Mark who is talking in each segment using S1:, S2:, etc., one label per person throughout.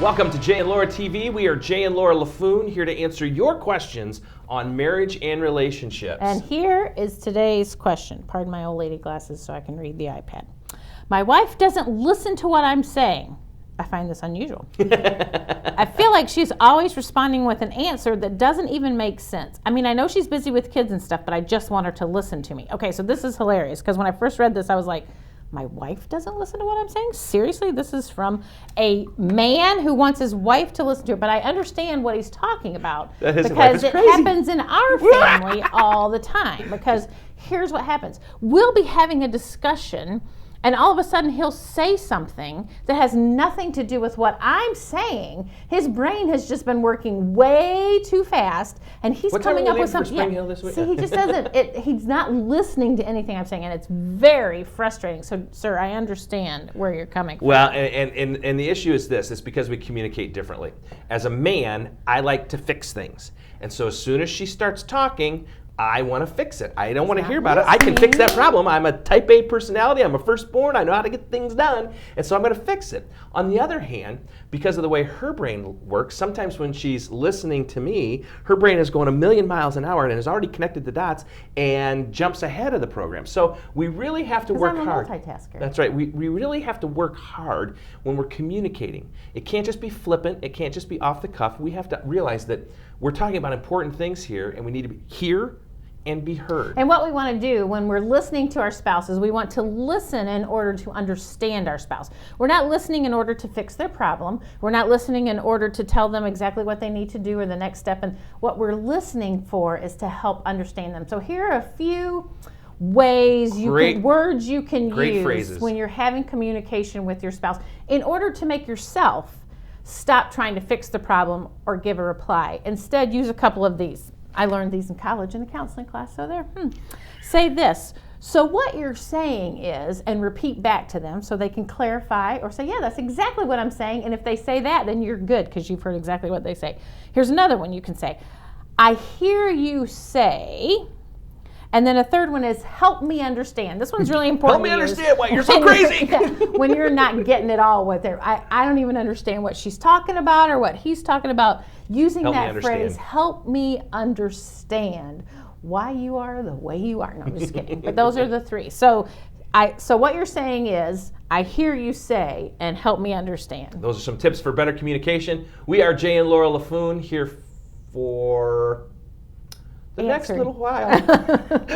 S1: Welcome to Jay and Laura TV. We are Jay and Laura Laffoon here to answer your questions on marriage and relationships.
S2: And here is today's question. Pardon my old lady glasses so I can read the iPad. My wife doesn't listen to what I'm saying. I find this unusual. I feel like she's always responding with an answer that doesn't even make sense. I mean, I know she's busy with kids and stuff, but I just want her to listen to me. Okay, so this is hilarious because when I first read this, I was like, my wife doesn't listen to what I'm saying? Seriously? This is from a man who wants his wife to listen to it, but I understand what he's talking about because it happens in our family all the time. Because here's what happens. We'll be having a discussion and all of a sudden he'll say something that has nothing to do with what I'm saying. His brain has just been working way too fast and he's coming up with something. See, he just doesn't, he's not listening to anything I'm saying, and it's very frustrating. So, sir, I understand where you're coming from.
S1: Well, and the issue is this. It's because we communicate differently. As a man, I like to fix things. And so as soon as she starts talking, I want to fix it. I don't want to hear about it. I can fix that problem. I'm a type A personality. I'm a firstborn. I know how to get things done. And so I'm going to fix it. On the other hand, because of the way her brain works, sometimes when she's listening to me, her brain is going a million miles an hour and has already connected the dots and jumps ahead of the program. So we really have to work hard.
S2: I'm a multitasker.
S1: That's right. We really have to work hard when we're communicating. It can't just be flippant. It can't just be off the cuff. We have to realize that we're talking about important things here, and we need to hear and be heard.
S2: And what we want to do when we're listening to our spouse is we want to listen in order to understand our spouse. We're not listening in order to fix their problem. We're not listening in order to tell them exactly what they need to do or the next step. And what we're listening for is to help understand them. So here are a few ways, words you can use
S1: phrases
S2: when you're having communication with your spouse in order to make yourself stop trying to fix the problem or give a reply. Instead, use a couple of these. I learned these in college in a counseling class, so there. Say this. So what you're saying is, and repeat back to them so they can clarify or say, yeah, that's exactly what I'm saying. And if they say that, then you're good because you've heard exactly what they say. Here's another one you can say. I hear you say, and then a third one is help me understand. This one's really important.
S1: Help me understand why you're so crazy.
S2: When you're not getting it all with her. I don't even understand what she's talking about or what he's talking about. Using that phrase, help me understand why you are the way you are. No, I'm just kidding. But those are the three. So what you're saying is, I hear you say, and help me understand.
S1: Those are some tips for better communication. We are Jay and Laura Laffoon here for the next little while.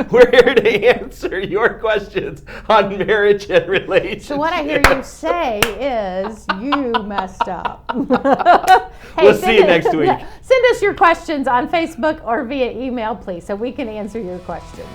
S1: We're here to answer your questions on marriage and relationships.
S2: So what I hear you say is you messed up. Hey,
S1: we'll see you next week.
S2: Send us your questions on Facebook or via email, please, so we can answer your questions.